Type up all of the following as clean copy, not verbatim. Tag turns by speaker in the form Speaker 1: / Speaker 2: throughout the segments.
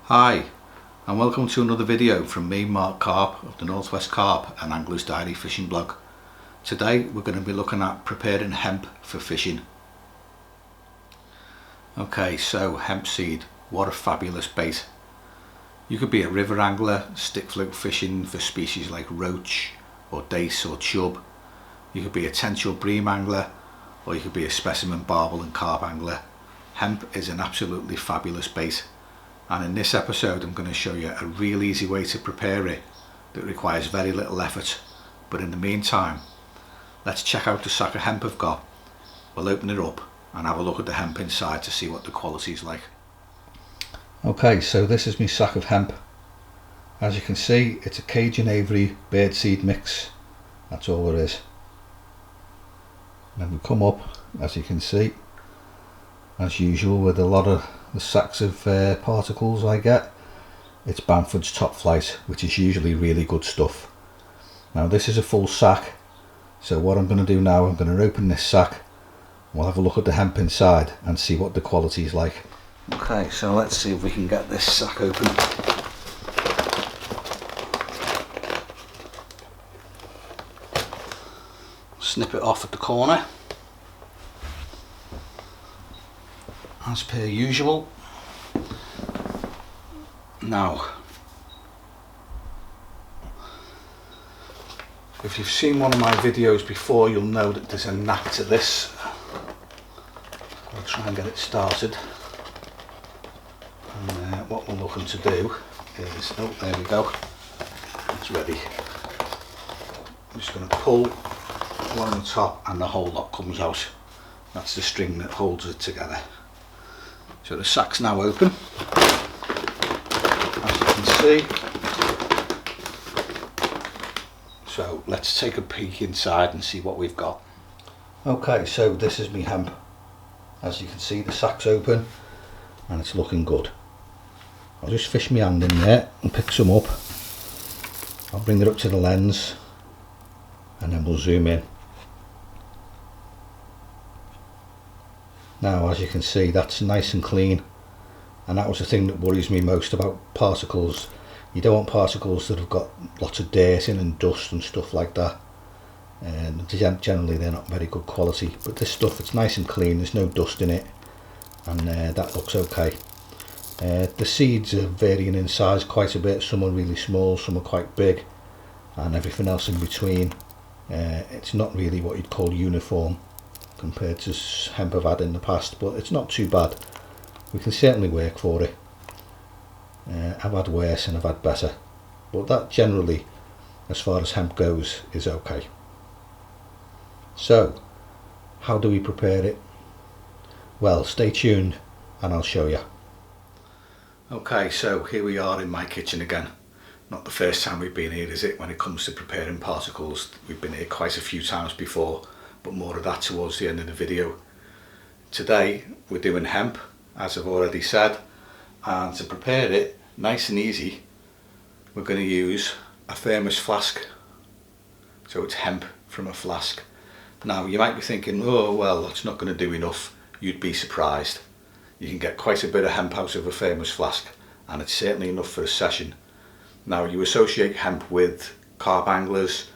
Speaker 1: Hi, and welcome to another video from me, Mark Carp of the Northwest Carp and Anglers Diary Fishing Blog. Today we're going to be looking at preparing hemp for fishing. Okay, so hemp seed, what a fabulous bait. You could be a river angler, stick float fishing for species like roach or dace or chub. You could be a potential bream angler, or you could be a specimen barbel and carp angler. Hemp is an absolutely fabulous bait. And in this episode I'm going to show you a real easy way to prepare it that requires very little effort. But in the meantime, let's check out the sack of hemp I've got. We'll open it up and have a look at the hemp inside to see what the quality is like. Okay, so this is my sack of hemp. As you can see, it's a Cajun Avery birdseed mix. That's all there is. And then we come up, as you can see, as usual with a lot of the sacks of particles I get, it's Bamford's Top Flight, which is usually really good stuff. Now this is a full sack, so what I'm going to do now, I'm going to open this sack, we'll have a look at the hemp inside and see what the quality is like. Okay, so let's see if we can get this sack open. Snip it off at the corner, as per usual. Now, if you've seen one of my videos before, you'll know that there's a knack to this. I'll try and get it started. And what we're looking to do is, oh, there we go, it's ready. I'm just going to pull along the top and the whole lot comes out. That's the string that holds it together. So the sack's now open, as you can see. So let's take a peek inside and see what we've got. Okay, so this is me hemp. As you can see, the sack's open and it's looking good. I'll just fish my hand in there and pick some up. I'll bring it up to the lens and then we'll zoom in. Now, as you can see, that's nice and clean, and that was the thing that worries me most about particles. You don't want particles that have got lots of dirt in and dust and stuff like that, and generally they're not very good quality. But this stuff, it's nice and clean, there's no dust in it, and that looks okay. The seeds are varying in size quite a bit. Some are really small, some are quite big, and everything else in between. It's not really what you'd call uniform compared to hemp I've had in the past, but it's not too bad. We can certainly work for it. I've had worse and I've had better, but that generally, as far as hemp goes, is okay. So, how do we prepare it? Well, stay tuned and I'll show you. Okay, so here we are in my kitchen again. Not the first time we've been here, is it, when it comes to preparing particles? We've been here quite a few times before, but more of that towards the end of the video. Today we're doing hemp, as I've already said, and to prepare it nice and easy, we're going to use a thermos flask. So it's hemp from a flask. Now you might be thinking, oh well, that's not going to do enough. You'd be surprised. You can get quite a bit of hemp out of a thermos flask, and it's certainly enough for a session. Now you associate hemp with carp anglers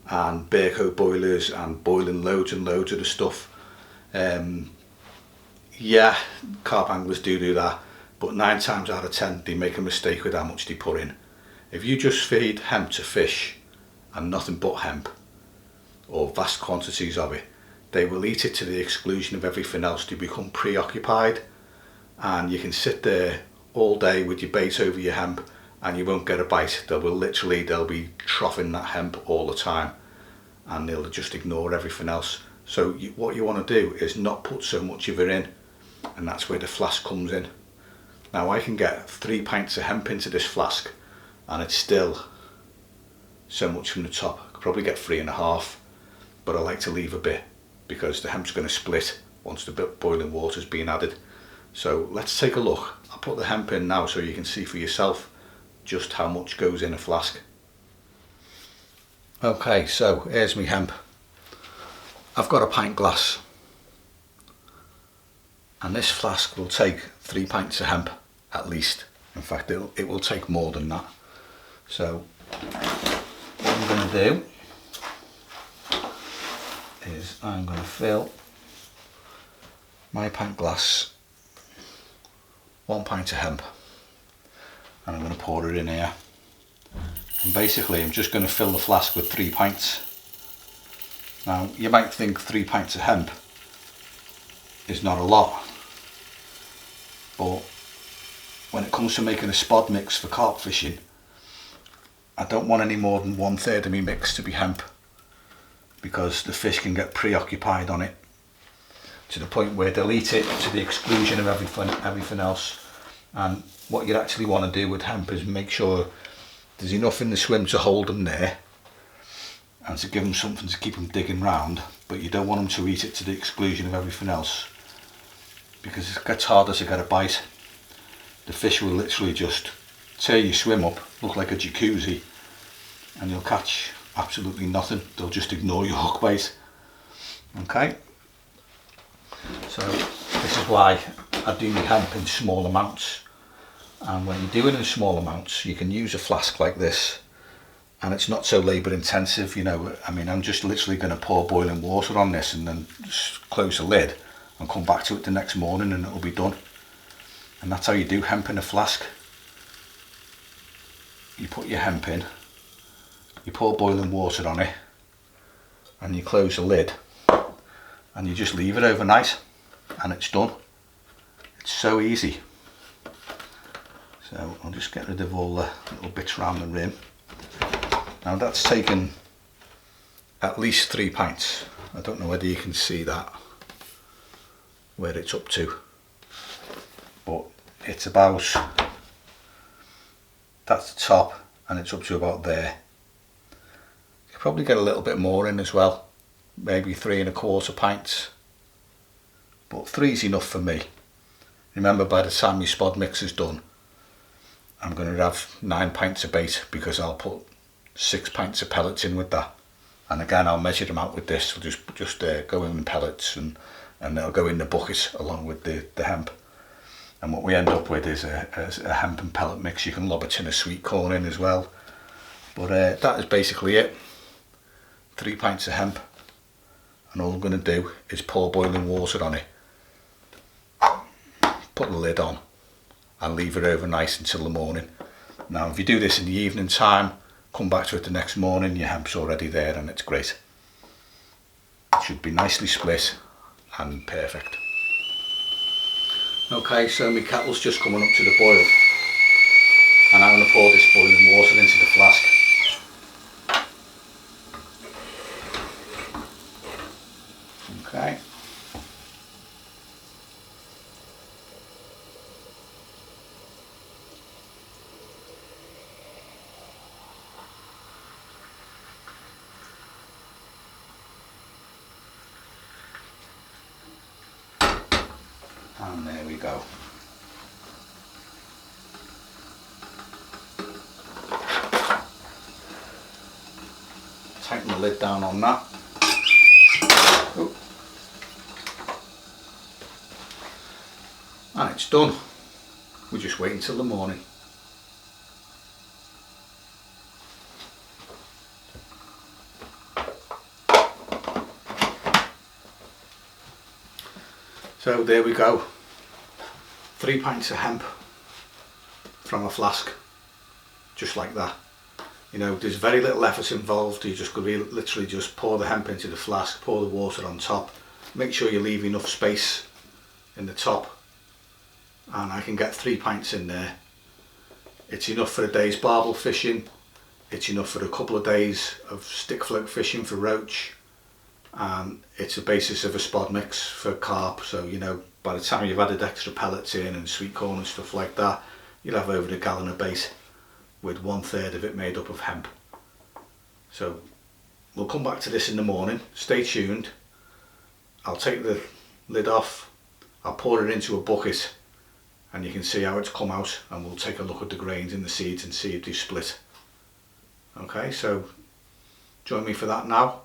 Speaker 1: and Berco boilers and boiling loads and loads of the stuff. Yeah, carp anglers do that, but 9 times out of 10 they make a mistake with how much they put in. If you just feed hemp to fish and nothing but hemp, or vast quantities of it, they will eat it to the exclusion of everything else. They become preoccupied, and you can sit there all day with your bait over your hemp and you won't get a bite. They'll be troughing that hemp all the time, and they'll just ignore everything else. So what you want to do is not put so much of it in, and that's where the flask comes in. Now I can get 3 pints of hemp into this flask and it's still so much from the top. I could probably get 3.5, but I like to leave a bit because the hemp's going to split once the boiling water's been added. So let's take a look. I'll put the hemp in now so you can see for yourself just how much goes in a flask. Okay, so here's my hemp. I've got a pint glass, and this flask will take 3 pints of hemp at least. In fact, it will take more than that. So what I'm going to do is I'm going to fill my pint glass 1 pint of hemp, and I'm going to pour it in here. And basically I'm just going to fill the flask with 3 pints. Now you might think 3 pints of hemp is not a lot, but when it comes to making a spod mix for carp fishing, I don't want any more than 1/3 of my mix to be hemp, because the fish can get preoccupied on it to the point where they'll eat it to the exclusion of everything else. And what you actually want to do with hemp is make sure there's enough in the swim to hold them there and to give them something to keep them digging round, but you don't want them to eat it to the exclusion of everything else, because it gets harder to get a bite. The fish will literally just tear your swim up, look like a jacuzzi, and you'll catch absolutely nothing. They'll just ignore your hook bait. Okay, so this is why I do my hemp in small amounts. And when you do it in small amounts, you can use a flask like this, and it's not so labour intensive, you know. I mean, I'm just literally going to pour boiling water on this and then just close the lid and come back to it the next morning and it'll be done. And that's how you do hemp in a flask. You put your hemp in, you pour boiling water on it, and you close the lid, and you just leave it overnight and it's done. It's so easy. So I'll just get rid of all the little bits around the rim. Now that's taken at least 3 pints. I don't know whether you can see that, where it's up to, but it's about, that's the top, and it's up to about there. You could probably get a little bit more in as well, maybe 3 1/4 pints, but 3's enough for me. Remember, by the time your spod mix is done, I'm going to have 9 pints of bait, because I'll put 6 pints of pellets in with that. And again, I'll measure them out with this. We'll just go in pellets, and they'll go in the bucket along with the hemp. And what we end up with is a hemp and pellet mix. You can lob a tin of sweet corn in as well. But that is basically it. 3 pints of hemp, and all I'm going to do is pour boiling water on it, put the lid on, and leave it overnight until the morning. Now if you do this in the evening time, come back to it the next morning, your hemp's already there and it's great. It should be nicely split and perfect. Okay, so my kettle's just coming up to the boil, and I'm going to pour this boiling water into the flask. Okay. And there we go. Tighten the lid down on that. Ooh. And it's done. We just wait until the morning. So there we go. 3 pints of hemp from a flask, just like that. You know, there's very little effort involved. You just literally just pour the hemp into the flask, pour the water on top, make sure you leave enough space in the top, and I can get 3 pints in there. It's enough for a day's barbel fishing, it's enough for a couple of days of stick float fishing for roach, and it's a basis of a spod mix for carp. So you know, by the time you've added extra pellets in and sweet corn and stuff like that, you'll have over a gallon of bait with 1/3 of it made up of hemp. So we'll come back to this in the morning. Stay tuned. I'll take the lid off, I'll pour it into a bucket, and you can see how it's come out, and we'll take a look at the grains in the seeds and see if they split. Okay, so join me for that now,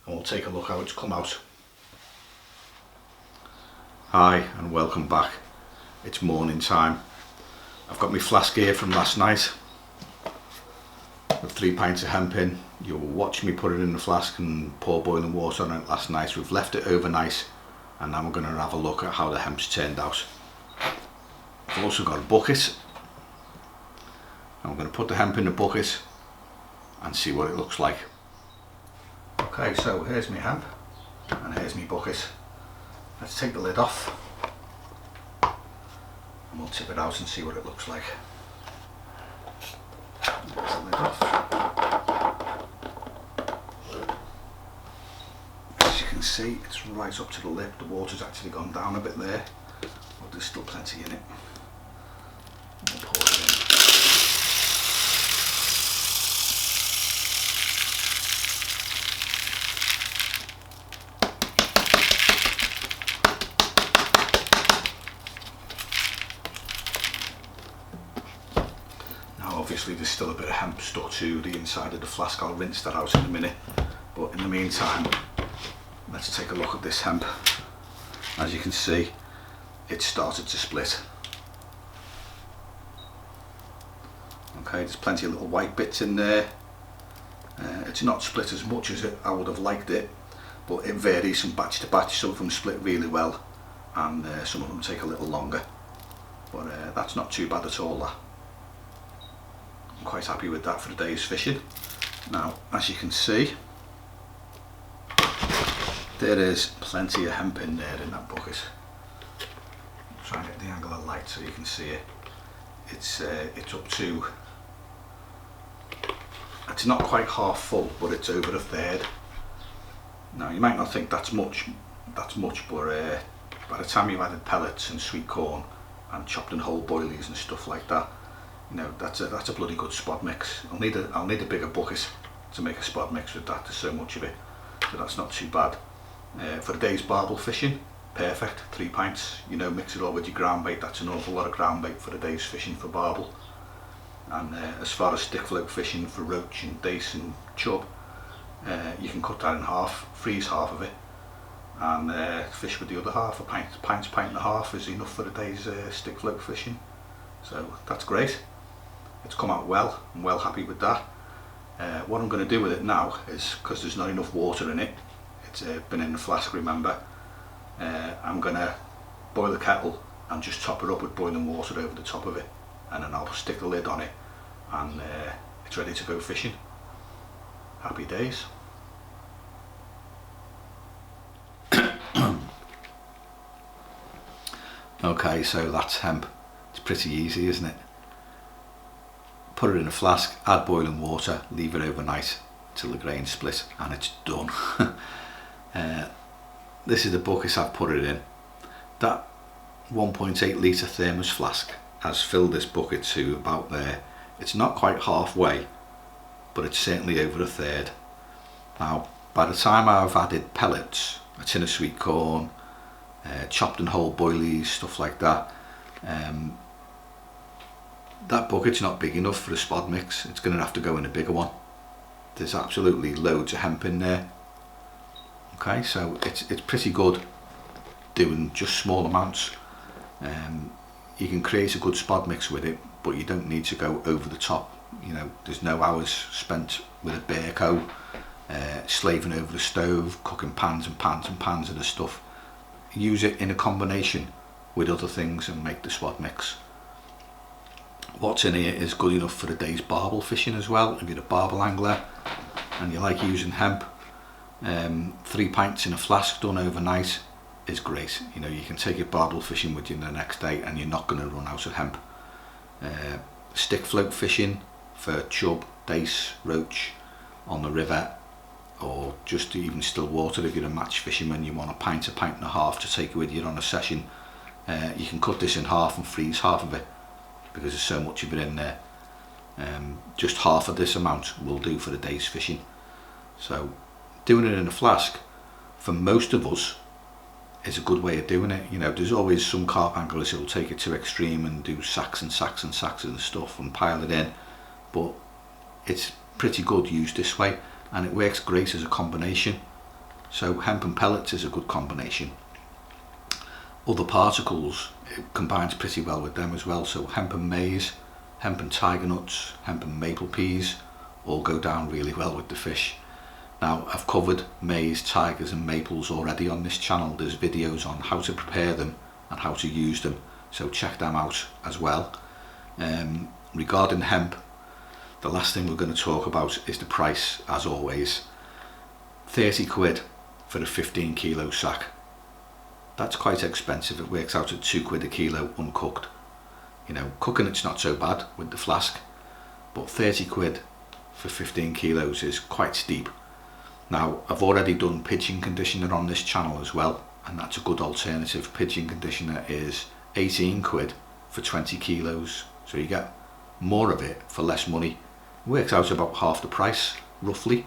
Speaker 1: and we'll take a look how it's come out. Hi and welcome back. It's morning time. I've got my flask here from last night with 3 pints of hemp in. You'll watch me put it in the flask and pour boiling water on it last night. We've left it overnight, and now we're going to have a look at how the hemp's turned out. I've also got a bucket. I'm going to put the hemp in the bucket and see what it looks like. Okay, so here's my hemp and here's my bucket. Let's take the lid off and we'll tip it out and see what it looks like. Get the lid off. As you can see, it's right up to the lip. The water's actually gone down a bit there, but there's still plenty in it. We'll pour it in. Obviously there's still a bit of hemp stuck to the inside of the flask. I'll rinse that out in a minute, but in the meantime let's take a look at this hemp. As you can see, it's started to split. Okay, there's plenty of little white bits in there. It's not split as much as I would have liked it, but it varies from batch to batch. Some of them split really well and some of them take a little longer, but that's not too bad at all, that. I'm quite happy with that for the day's fishing. Now, as you can see, there is plenty of hemp in there in that bucket. I'll try and get the angle of light so you can see it. It's up to, it's not quite half full, but it's over a third. Now, you might not think that's much, but by the time you've added pellets and sweet corn and chopped and whole boilies and stuff like that, you know, that's a bloody good spod mix. I'll need a bigger bucket to make a spod mix with that. There's so much of it, so that's not too bad. For the day's barbel fishing, perfect. 3 pints. You know, mix it all with your ground bait. That's an awful lot of ground bait for the day's fishing for barbel. And as far as stick float fishing for roach and dace and chub, you can cut that in half, freeze half of it, and fish with the other half. A pint and a half is enough for the day's stick float fishing. So that's great. It's come out well. I'm well happy with that. What I'm going to do with it now is, because there's not enough water in it, it's been in the flask, remember, I'm going to boil the kettle and just top it up with boiling water over the top of it, and then I'll stick the lid on it and it's ready to go fishing. Happy days. Okay, so that's hemp. It's pretty easy, isn't it? Put it in a flask, add boiling water, leave it overnight till the grain split, and it's done. This is the bucket I've put it in. That 1.8 litre thermos flask has filled this bucket to about there. It's not quite halfway, but it's certainly over a third. Now, by the time I've added pellets, a tin of sweet corn, chopped and whole boilies, stuff like that, that bucket's not big enough for a spod mix. It's going to have to go in a bigger one. There's absolutely loads of hemp in there. Okay, so it's pretty good doing just small amounts. You can create a good spod mix with it, but you don't need to go over the top. You know, there's no hours spent with a Berco, slaving over the stove, cooking pans and pans and pans of the stuff. Use it in a combination with other things and make the spod mix. What's in here is good enough for the day's barbel fishing as well. If you're a barbel angler and you like using hemp, 3 pints in a flask done overnight is great. You know, you can take your barbel fishing with you the next day and you're not going to run out of hemp. Stick float fishing for chub, dace, roach on the river, or just even still water. If you're a match fisherman, you want a pint and a half to take with you on a session, you can cut this in half and freeze half of it, because there's so much of it in there. Just half of this amount will do for the day's fishing. So doing it in a flask, for most of us, is a good way of doing it. You know, there's always some carp anglers who will take it to extreme and do sacks and sacks and sacks of the stuff and pile it in, but it's pretty good used this way, and it works great as a combination. So hemp and pellets is a good combination. Other particles it combines pretty well with them as well. So hemp and maize, hemp and tiger nuts, hemp and maple peas all go down really well with the fish. Now, I've covered maize, tigers and maples already on this channel. There's videos on how to prepare them and how to use them, so check them out as well. Regarding hemp, the last thing we're going to talk about is the price, as always. 30 quid for a 15 kilo sack. That's quite expensive. It works out at 2 quid a kilo uncooked. You know, cooking it's not so bad with the flask, but 30 quid for 15 kilos is quite steep. Now, I've already done pigeon conditioner on this channel as well, and that's a good alternative. Pigeon conditioner is 18 quid for 20 kilos, so you get more of it for less money. It works out about half the price, roughly.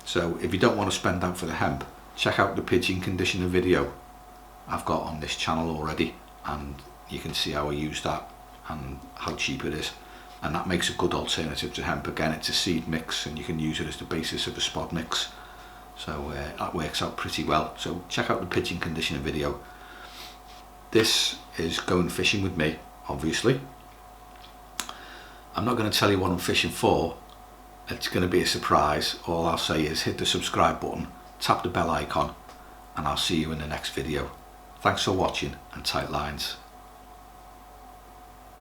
Speaker 1: So if you don't want to spend that for the hemp, check out the pigeon conditioner video I've got on this channel already, and you can see how I use that and how cheap it is. And that makes a good alternative to hemp. Again, it's a seed mix and you can use it as the basis of a spod mix. So that works out pretty well. So check out the pigeon conditioner video. This is going fishing with me, obviously. I'm not going to tell you what I'm fishing for. It's going to be a surprise. All I'll say is hit the subscribe button, tap the bell icon, and I'll see you in the next video. Thanks for watching, and tight lines.